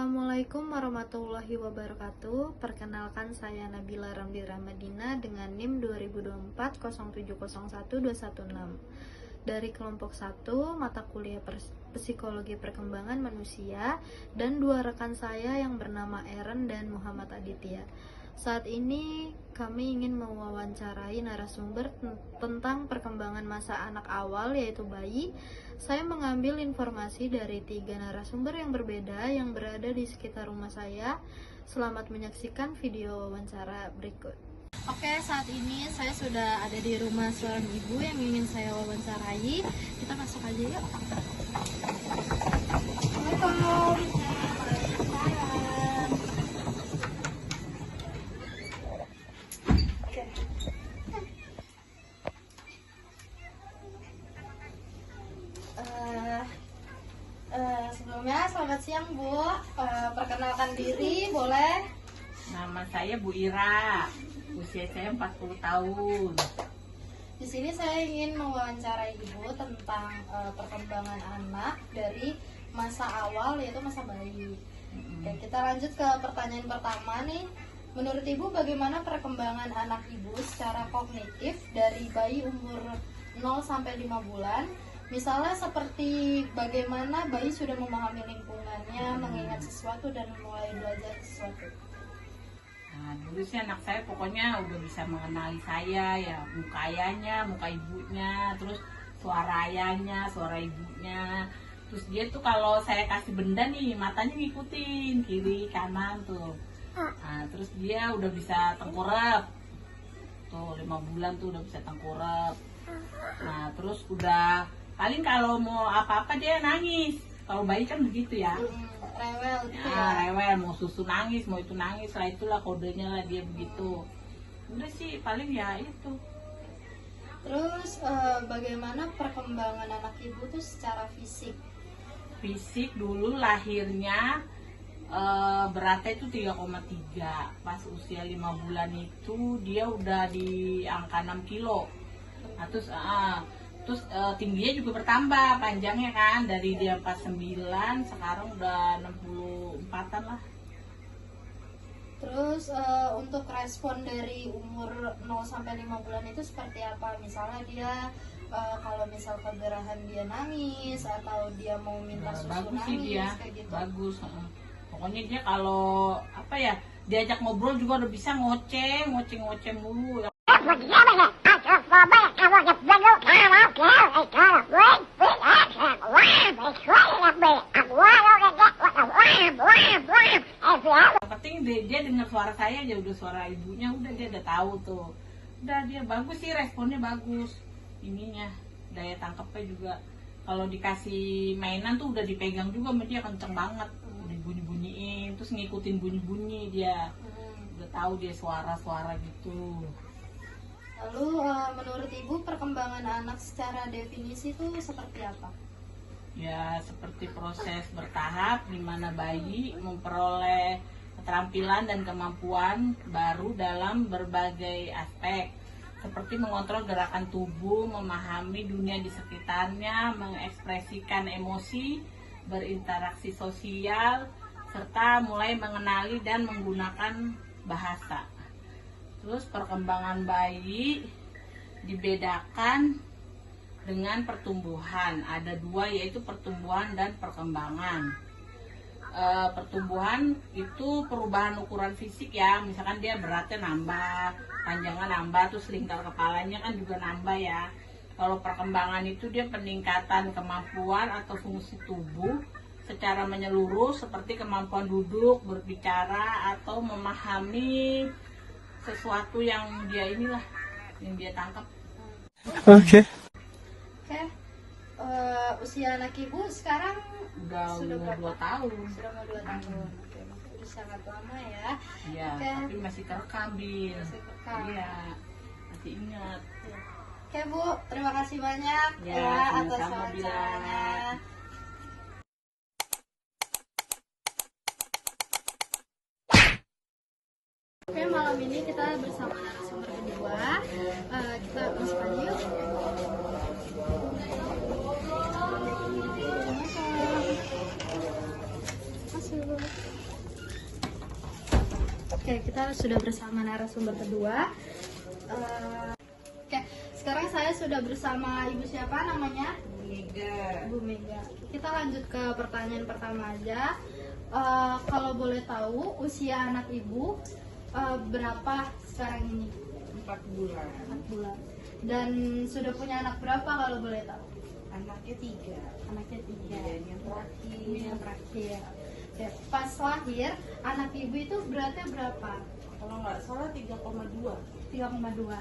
Assalamualaikum warahmatullahi wabarakatuh. Perkenalkan, saya Nabila Ramdira Madina dengan NIM 202407012116 dari kelompok 1 mata kuliah Psikologi Perkembangan Manusia, dan dua rekan saya yang bernama Eren dan Muhammad Aditya. Saat ini kami ingin mewawancarai narasumber tentang perkembangan masa anak awal, yaitu bayi. Saya mengambil informasi dari 3 narasumber yang berbeda yang berada di sekitar rumah saya. Selamat menyaksikan video wawancara berikut. Oke, saat ini saya sudah ada di rumah seorang ibu yang ingin saya wawancarai. Kita masuk aja yuk. Assalamualaikum. Sebelumnya selamat siang Bu, perkenalkan diri boleh? Nama saya Bu Ira, usia saya 40 tahun. Di sini saya ingin mewawancarai Ibu tentang perkembangan anak dari masa awal, yaitu masa bayi. Oke, kita lanjut ke pertanyaan pertama nih. Menurut Ibu, bagaimana perkembangan anak Ibu secara kognitif dari bayi umur 0 sampai 5 bulan? Misalnya seperti bagaimana bayi sudah memahami lingkungannya, mengingat sesuatu, dan mulai belajar sesuatu. Nah, dulu sih anak saya pokoknya udah bisa mengenali saya, ya muka ayahnya, muka ibunya, terus suara ayahnya, suara ibunya. Terus dia tuh kalau saya kasih benda nih, matanya ngikutin kiri kanan tuh. Nah, terus dia udah bisa tengkurap. Tuh 5 bulan tuh udah bisa tengkurap. Nah, terus udah paling kalau mau apa-apa dia nangis. Kalau bayi kan begitu ya. Rewel gitu ya, rewel, mau susu nangis, mau itu nangis, lah itulah kodenya lah dia begitu. Udah sih paling ya itu. Terus bagaimana perkembangan anak Ibu tuh secara fisik? Fisik dulu lahirnya beratnya itu 3,3. Pas usia 5 bulan itu dia udah di angka 6 kilo. Nah, terus tingginya juga bertambah, panjangnya kan dari dia 49 sekarang udah 64-an lah. Terus untuk respon dari umur 0 sampai 5 bulan itu seperti apa? Misalnya dia kalau misal kegerahan dia nangis, atau dia mau minta susu bagus nangis, sih dia, kayak gitu. bagus. Pokoknya dia kalau apa ya, diajak ngobrol juga udah bisa ngoceh mulu. Yang penting dia dengar suara saya aja, udah suara ibunya udah dia udah tahu tuh. Udah dia bagus sih, responnya bagus. Ininya daya tangkapnya juga. Kalau dikasih mainan tuh udah dipegang juga sama dia, kenceng banget. Dibunyi-bunyiin, terus ngikutin bunyi-bunyi dia. Udah tahu dia suara-suara gitu. Lalu menurut Ibu perkembangan anak secara definisi itu seperti apa? Ya seperti proses bertahap di mana bayi memperoleh keterampilan dan kemampuan baru dalam berbagai aspek, seperti mengontrol gerakan tubuh, memahami dunia di sekitarnya, mengekspresikan emosi, berinteraksi sosial, serta mulai mengenali dan menggunakan bahasa. Terus perkembangan bayi dibedakan dengan pertumbuhan. Ada 2, yaitu pertumbuhan dan perkembangan. Pertumbuhan itu perubahan ukuran fisik ya, misalkan dia beratnya nambah, panjangnya nambah, terus lingkar kepalanya kan juga nambah ya. Kalau perkembangan itu dia peningkatan kemampuan atau fungsi tubuh secara menyeluruh, seperti kemampuan duduk, berbicara, atau memahami sesuatu yang dia inilah, yang dia tangkap. Oke. Usia anak Ibu sekarang sudah berapa? 2 tahun. Sudah mau 2 tahun. Oke, udah sangat lama ya. Iya, tapi masih terekam, Bil. Masih terekam. Iya, masih ingat. Oke Bu, terima kasih banyak ya atas sama-sama, wawancaranya. Oke, malam ini kita bersama narasumber kedua. Kita masuk aja yuk. Masuk. Oke, kita sudah bersama narasumber kedua. Oke, sekarang saya sudah bersama ibu siapa namanya? Mega. Bu Mega. Kita lanjut ke pertanyaan pertama aja. Kalau boleh tahu usia anak ibu berapa sekarang ini? 4 bulan. 4 bulan. Dan sudah punya anak berapa kalau boleh tahu? Anaknya 3. Anaknya 3. Yang terakhir. Ini yang terakhir. Oke, pas lahir anak ibu itu beratnya berapa? Kalau nggak salah 3,2. 3,2.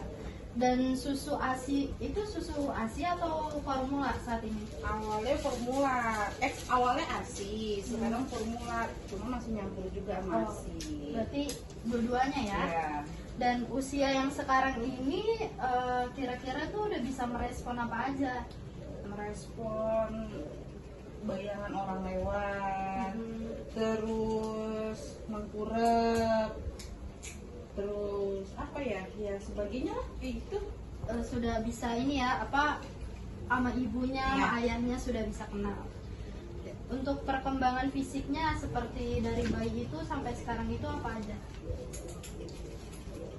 Dan susu ASI itu susu ASI atau formula saat ini? Awalnya formula, awalnya ASI, sekarang formula, cuma masih nyampur juga sama Oh, ASI. berarti dua-duanya ya? Ya. Dan usia yang sekarang ini kira-kira tuh udah bisa merespon apa aja? Merespon bayangan orang lewat, terus mengkurep, terus apa ya sebagainya lah kayak gitu. Sudah bisa ini ya, apa sama ibunya, sama Iya. ayahnya sudah bisa kenal. Untuk perkembangan fisiknya seperti dari bayi itu sampai sekarang itu apa aja?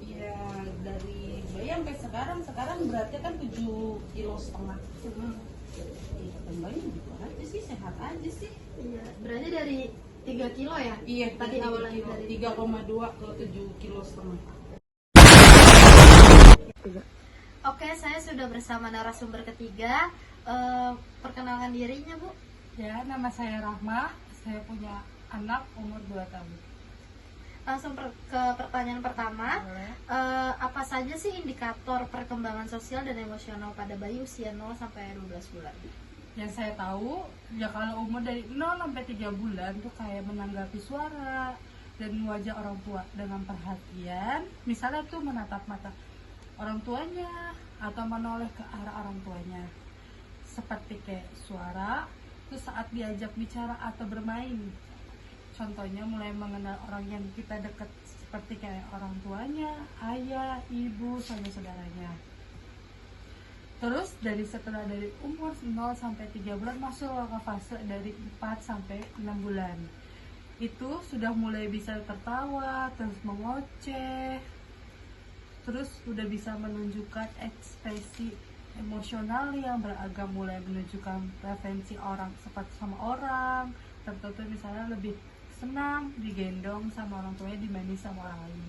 Ya dari bayi sampai sekarang beratnya kan 7,5 kg. Iya, kembali gitu aja sih, sehat aja sih. Iya, berarti dari 3 kilo ya? Iya, Tadi awalnya dari 3,2 ke 7,5 kg. Oke, saya sudah bersama narasumber ketiga. Perkenalkan dirinya, Bu. Ya, nama saya Rahma. Saya punya anak umur 2 tahun. Langsung ke pertanyaan pertama. Apa saja sih indikator perkembangan sosial dan emosional pada bayi usia 0 sampai 12 bulan? Yang saya tahu, ya kalau umur dari 0 sampai 3 bulan tuh kayak menanggapi suara dan wajah orang tua dengan perhatian. Misalnya tuh menatap mata orang tuanya atau menoleh ke arah orang tuanya. Seperti kayak suara, tuh saat diajak bicara atau bermain. Contohnya mulai mengenal orang yang kita dekat seperti kayak orang tuanya, ayah, ibu, saudara-saudaranya. Terus setelah dari umur 0 sampai 3 bulan masuk ke fase dari 4 sampai 6 bulan. Itu sudah mulai bisa tertawa, terus mengoceh. Terus sudah bisa menunjukkan ekspresi emosional yang beragam, mulai menunjukkan preferensi orang seperti sama orang tertentu, misalnya lebih senang digendong sama orang tuanya dibanding sama orang lain.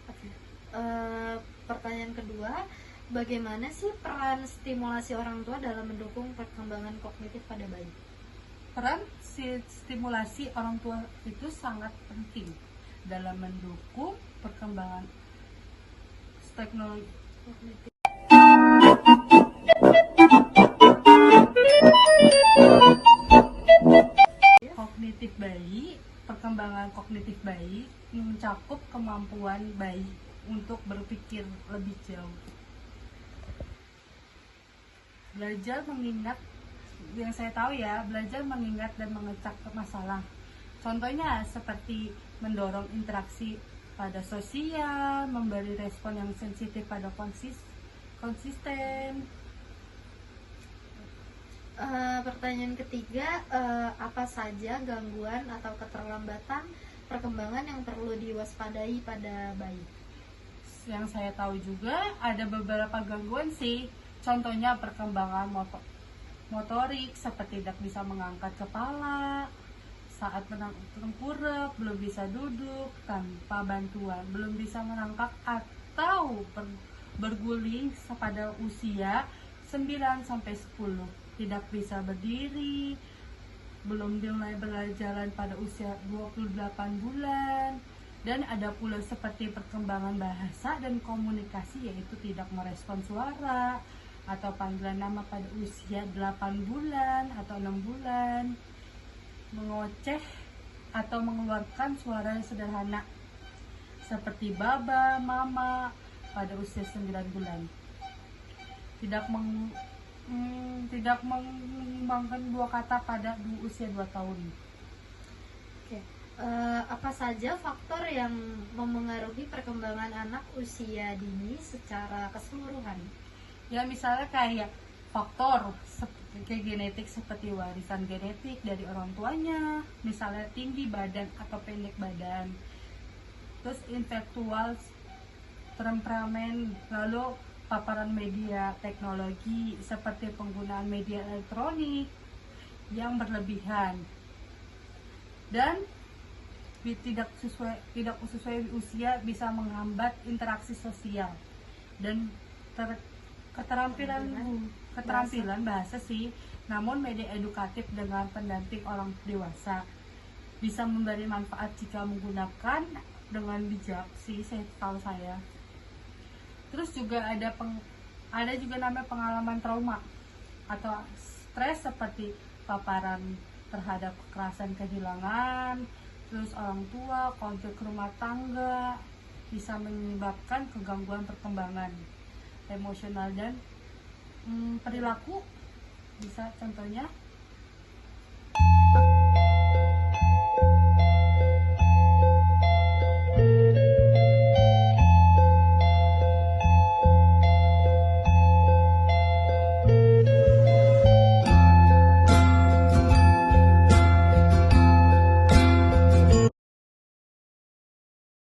Oke. Pertanyaan kedua, bagaimana sih peran stimulasi orang tua dalam mendukung perkembangan kognitif pada bayi? Peran stimulasi orang tua itu sangat penting dalam mendukung perkembangan teknologi Kognitif. kognitif bayi. Perkembangan kognitif bayi mencakup kemampuan bayi untuk berpikir lebih jauh, belajar mengingat, yang saya tahu ya, belajar mengingat dan mengecek masalah. Contohnya seperti mendorong interaksi pada sosial, memberi respon yang sensitif pada konsisten. Pertanyaan ketiga, apa saja gangguan atau keterlambatan perkembangan yang perlu diwaspadai pada bayi? Yang saya tahu juga ada beberapa gangguan sih. Contohnya perkembangan motorik seperti tidak bisa mengangkat kepala saat tengkurap, belum bisa duduk tanpa bantuan, belum bisa merangkak atau berguling pada usia 9 sampai 10, tidak bisa berdiri, belum mulai berjalan pada usia 28 bulan. Dan ada pula seperti perkembangan bahasa dan komunikasi, yaitu tidak merespon suara atau panggilan nama pada usia 8 bulan atau 6 bulan, mengoceh atau mengeluarkan suara yang sederhana seperti baba, mama pada usia 9 bulan. Tidak mengembangkan dua kata pada usia 2 tahun. Oke. Apa saja faktor yang memengaruhi perkembangan anak usia dini secara keseluruhan? Ya misalnya kayak faktor kayak genetik seperti warisan genetik dari orang tuanya, misalnya tinggi badan atau pendek badan. terus intelektual, temperamen, lalu paparan media teknologi seperti penggunaan media elektronik yang berlebihan dan tidak sesuai usia bisa menghambat interaksi sosial dan keterampilan bahasa sih. Namun media edukatif dengan pendamping orang dewasa bisa memberi manfaat jika menggunakan dengan bijak sih, saya tahu saya. Terus juga ada juga namanya pengalaman trauma atau stres seperti paparan terhadap kekerasan, kehilangan, terus orang tua, konflik rumah tangga, bisa menyebabkan kegangguan perkembangan emosional dan perilaku. Bisa contohnya